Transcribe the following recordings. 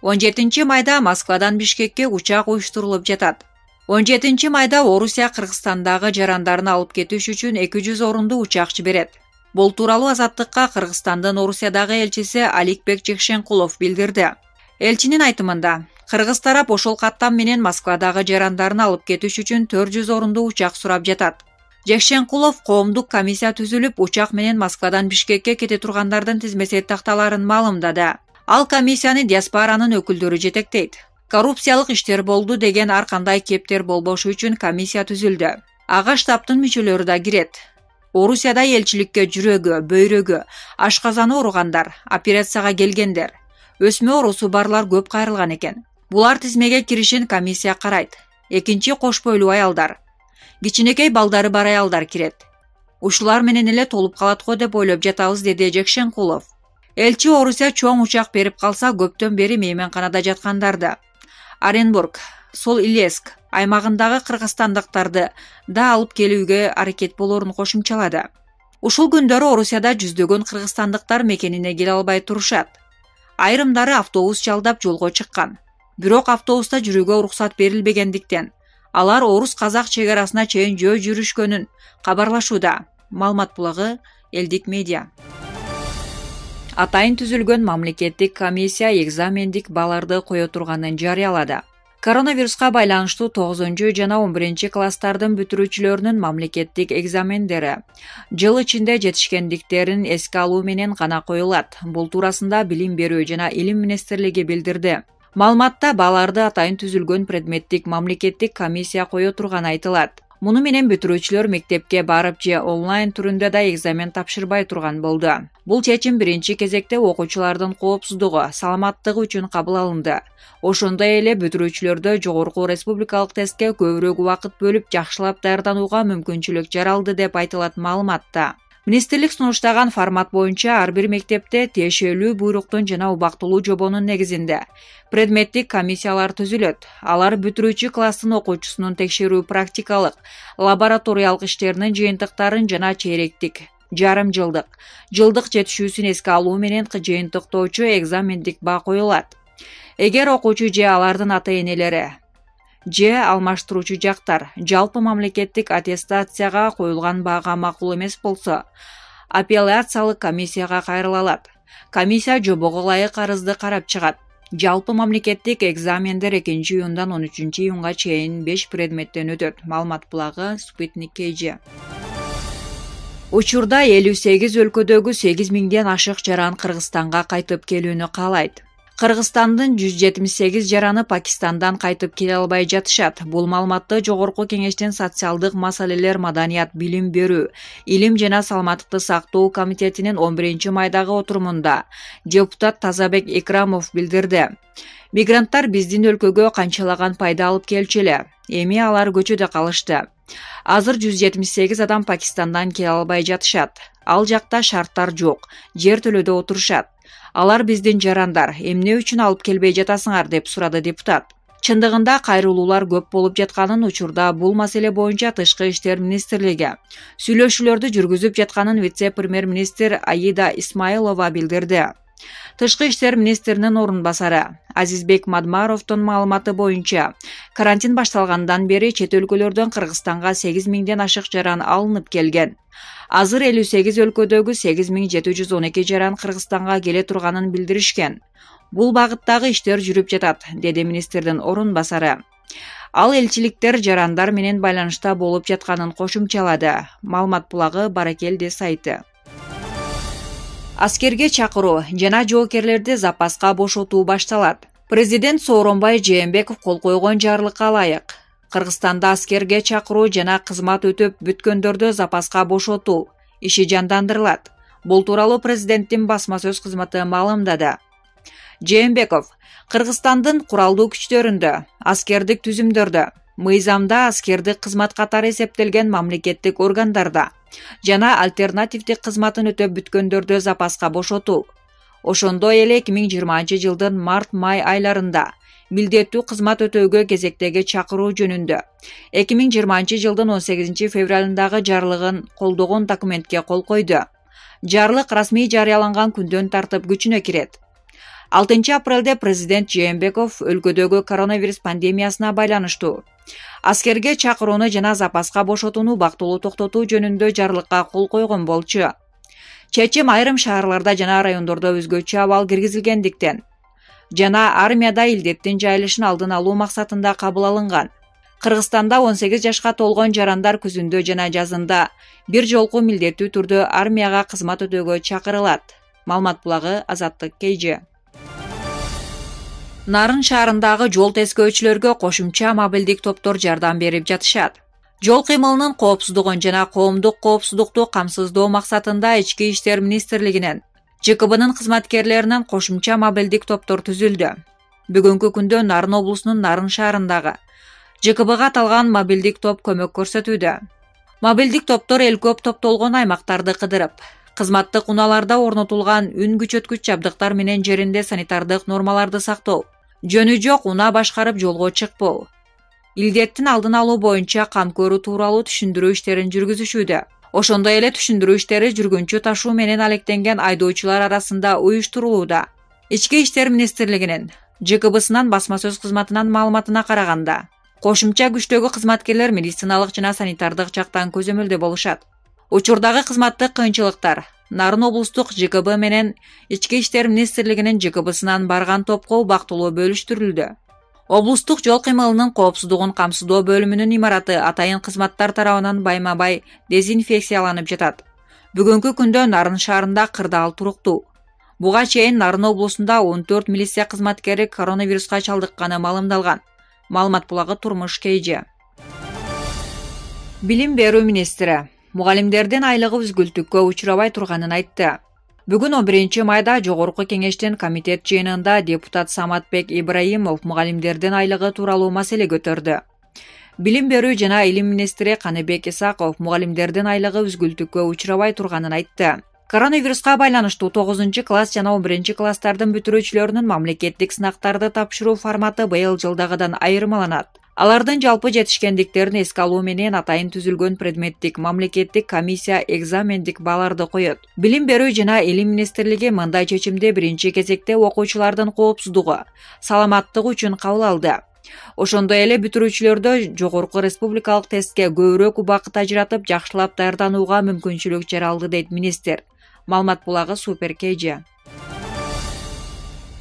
17 майда Москвадан Бишкекке учак уюштурулуп жатат. 17 майда Орусия Кыргызстандагы жарандарын алып кетиш үчүн 200 орундуу учак жиберет. Бул тууралуу Азаттыкка Кыргызстандын Орусиядагы элчиси Аликбек Жекшенкулов билдирди. Элчинин айтымында, Кыргыз тарап ошол каттам менен Москвадагы жарандарын алып кетиш үчүн 400 орундуу учак сурап жатат. Жекшенкулов коомдук комиссия түзүлүп, учак менен Москвадан Бишкекке кете тургандардын тизмеси такталарын маалымдады. Ал комиссияны диаспоранын өкүлдөрү жетектейт. Коррупциялык иштер болду деген ар кандай кептер болбошу үчүн комиссия түзүлдү. Ага штабтын мүчөлөрү да кирет. Орусияда элчиликке жүрөгү, бөйрөгү, ашказаны ооругандар, операцияга келгендер, өсмө оорусу барлар көп кайрылган экен. Булар тизмеге киришин комиссия карайт. Экинчи кош бойлуу аялдар, кичинекей балдары бар аялдар кирет. Ушулар менен эле толуп калат го деп ойлоп жатабыз, деди Жекшенкулов. Элчи Орусия чоң учак берип калса, көптөн бери мейманканада жаткандарды, Оренбург, Сол Илеск аймагындагы кыргызстандыктарды да алып келүүгө аракет болорун кошумчалады. Ушул күндөрү Орусияда жүздөгөн кыргызстандыктар мекенине келе албай турушат. Айрымдары автобус жалдап жолго чыккан. Бирок автобуста жүрүүгө уруксат берилбегендиктен алар орус-казак чегарасына чейин жөө жүрүшкөнүн кабарлашууда. Маалымат булагы Элдик медиа. Атайын түзүлгөн мамлекеттик комиссия экзамендик балларды кое турганын жарыялады. Коронавируска байланыштуу 9 жана 11 класстардын бүтүрүүчүлөрүнүн мамлекеттик экзамендери жыл ичинде жетишкендиктерин эске алуу менен гана коюлат. Бул туурасында Билим берүү жана Илим министрлиги билдирди. Маалыматта балларды атайын түзүлгөн предметтик мамлекеттик комиссия кое турганы айтылат. Муну менен бүтүрүүчүлөр мектепке барып же онлайн түрүндө да экзамен тапшырбай турган болду. Бул чечим биринчи кезекте окуучулардын коопсуздугу, саламаттыгы үчүн кабыл алынды. Ошондой эле бүтүрүүчүлөрдө жогорку республикалык тестке көбүрөөк убакыт бөлүп жакшылап даярданууга мүмкүнчүлүк жаралды деп айтылат маалыматта. Министрлик сунуштаган формат боюнча ар бир мектепте тиешелүү буйруктун жана убактылуу жобонун негизинде предметтик комиссиялар түзүлөт. Алар бүтүрүүчү класстын окуучусунун текшерүү практикалык, лабораториялык иштеринин жыйынтыктарын жана чейректик, жарым жылдык, жылдык жетишүүсүн эске алуу менен жыйынтыктоочу экзамендик баа коюлат. Эгер окуучу же алардын ата-энелери же алмаштыруучу жактар жалпы мамлекеттик аттестацияга коюлган баага макул эмес болсо, апелляциялык комиссияга кайрыла алат. Комиссия жобого ылайык арызды карап чыгат. Жалпы мамлекеттик экзамендер 2-июндан 13-июнга чейин 5 предметтен өтөт. Маалымат булагы Спутник KG. Учурда 58 өлкөдөгү 8000ден ашык жаран Кыргызстанга кайтып келүүнү каалайт. Кыргызстандын 178 жараны Пакистандан кайтып келе албай жатышат. Бул маалыматты Жогорку кеңештин социалдык маселелер, маданият, билим берүү, илим жана саламаттыкты сактоо комитетинин 11-майдагы отурумунда депутат Тазабек Икрамов билдирди. Мигранттар биздин өлкөгө канчалаган пайда алып келчү эле. Эми алар көчөдө калышты. Азыр 178 адам Пакистандан келе албай жатышат. Ал жакта шарттар жок, жер төлөдө отурушат. Алар биздин жарандар, эмне үчүн алып келбей жатасыңар деп сурады депутат. Чындыгында кайрылуулар көп болуп жатканын, учурда бул маселе боюнча Тышкы иштер министрлиги сүйлөшүүлөрдү жүргүзүп жатканын вице-премьер-министр Аида Исмаилова билдирди. Тышкы иштер министринин орун басары Азизбек Мадмаровдун маалыматы боюнча, карантин башталгандан бери чет өлкөлөрдөн Кыргызстанга 8000ден ашык жаран алынып келген. Азыр 58 өлкөдөгү 8712 жаран Кыргызстанга келе турганын билдиришкен. Бул багыттагы иштер жүрүп жатат, деди министрдин орун басары. Ал элчиликтер жарандар менен байланышта болуп жатканын кошумчалады. Маалымат булагы Баракелди сайты. Аскерге чакыруу жана жоокерлерди запаска бошотуу башталат. Президент Сооронбай Жээнбеков кол койгон жарлыкка ылайык Кыргызстанда аскерге чакыруу жана кызмат өтөп бүткөндөрдү запаска бошотуу иши жандандырылат. Бул тууралуу президенттин басма сөз кызматы маалымдады. Жээнбеков Кыргызстандын куралдуу күчтөрүндө, аскердик түзүмдөрдө, мыйзамда аскердик кызмат катары эсептелген мамлекеттик органдарда жана альтернативдик кызматын өтөп бүткөндөрдү запаска бошотуу. Ошондой эле 2020-жылдын март-май айларында милдеттүү кызмат өтөөгө кезектеги чакыруу жөнүндө 2020-жылдын 18 февралындагы жарлыгын колдогон документке кол койду. Жарлык расмий жарыяланган күндөн тартып күчүнө кирет. 6 aprelде президент Жээнбеков өлкөдөгү коронавирус пандемиясына байланыштуу аскерге чакырууну жана запаска бошотууну бактылуу токтотуу жөнүндө жарлыкка кол койгон болчу. Чечим айрым шаарларда жана райондордо өзгөчө абал киргизилгендиктен жана армияда илдеттин жайылышын алдын алуу максатында кабыл алынган. Кыргызстанда 18 жашка толгон жарандар күзүндө жана жазында бир жолку милдеттүү түрдө армияга кызмат өтөөгө чакырылат. Маалымат булагы Азаттык KG. Нарын шаарындагы жол тескөөчүлөргө кошумча мобилдик топтор жардам берип жатышат. Жол кыймылынын коопсуздугун жана коомдук коопсуздукту камсыздоо максатында Ички иштер министрлигинин ЖКБнын кызматкерлеринин кошумча мобилдик топтор түзүлдү. Бүгүнкү күндө Нарын облусунун Нарын шаарындагы ЖКБга аталган мобилдик топ көмөк көрсөтүүдө. Мобилдик топтор эл көп топтолгон аймактарды кыдырып, кызматтык унааларда орнотулган үн күчөткүч жабдыктар менен жеринде санитардык нормаларды сактоо, жөнү жок унаа башкарып жолго чыкпоо, илдеттин алдын алуу боюнча кам көрүү тууралуу түшүндүрүү иштерин жүргүзүшүүдө. Ошондой эле түшүндүрүү иштери жүргүнчү ташуу менен алектенген айдоочулар арасында уюштурулууда. Ички иштер министрлигинин ЖКБсынан басма сөз кызматынын маалыматына караганда, кошумча күчтөгү кызматкерлер медициналык жана санитардык жактан көзөмөлдө болушат. Учурдагы кызматтык кыйынчылыктар Нарын облустук ЖКБ менен Ички иштер министрлигинин ЖКБсынан барган топко убактылуу бөлүштүрүлдү. Облустук жол кыймылынын коопсуздугун камсыздоо бөлүмүнүн имараты атайын кызматтар тарабынан байма-бай дезинфекцияланып жатат. Бүгүнкү күндө Нарын шаарында кырдаал туруктуу. Буга чейин Нарын облусунда 14 милиция кызматкери коронавируска чалдыкканы маалымдалган. Маалымат булагы Турмуш KG. Билим берүү министри мугалимдердин айлыгы үзгүлтүккө учурабай турганын айтты. Бүгүн 11 майда Жогорку кеңештин комитет жыйынында депутат Саматбек Ибраимов мугалимдердин айлыгы тууралуу маселе көтөрдү. Билим берүү жана илим министри Каныбек Исаков мугалимдердин айлыгы үзгүлтүккө учурабай турганын айтты. Коронавируска байланыштуу 9 класс жана 11 класстардын бүтүрүүчүлөрүнүн мамлекеттик сынактарды тапшыруу форматы быйыл жылдагыдан айырмаланат. Алардын жалпы жетишкендиктерин эске алуу менен атайын түзүлгөн предметтик мамлекеттик комиссия экзамендик бааларды коет. Билим берүү жана илим министрлиги мындай чечимди биринчи кезекте окуучулардын коопсуздугу, саламаттыгы үчүн кабыл алды. Ошондой эле бүтүрүүчүлөрдө жогорку республикалык тестке көбүрөөк убакыт ажыратып жакшылап даярданууга мүмкүнчүлүк жаралды дейт министр. Маалымат булагы Супер KG.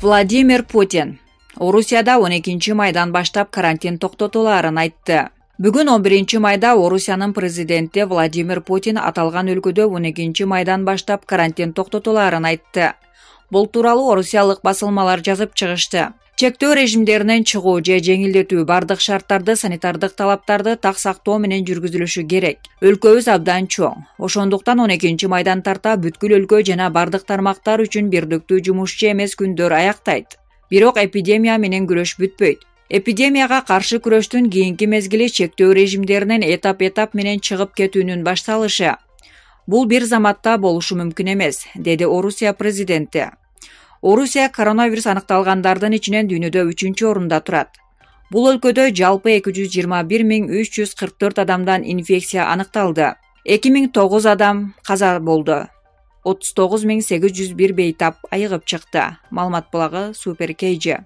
Владимир Путин Орусияда 12 майдан баштап карантин токтотуларын айтты. Бүгүн 11 майда Орусиянын президенти Владимир Путин аталган өлкөдө 12 майдан баштап карантин токтотуларын айтты. Бул тууралуу орусиялык басылмалар жазып чыгышты. Чектөө режимдеринен чыгуу же жеңилдетүү бардык шарттарды санитардык талаптарды так сактоо менен жүргүзүлүшү керек. Өлкөбүз абдан чоң. Ошондуктан 12 майдан тарта бүткүл өлкө жана бардык тармактар үчүн бирдиктүү жумушчу эмес күндөр аяктайт. Бирок эпидемия менен күрөш бүтпөйт. Эпидемияга каршы күрөштүн кийинки мезгили чектөө режимдеринен этап менен чыгып кетүүнүн башталышы. Бул бир заматта болушу мүмкүн эмес, деди Орусия президенти. Орусия коронавирус аныкталгандардын ичинен дүйнөдө 3-орунда турат. Бул өлкөдө жалпы 221.344 адамдан инфекция аныкталды. 2009 адам каза болду. 39.801 бейтап айыгып чыкты. Маалымат булагы Супер KG.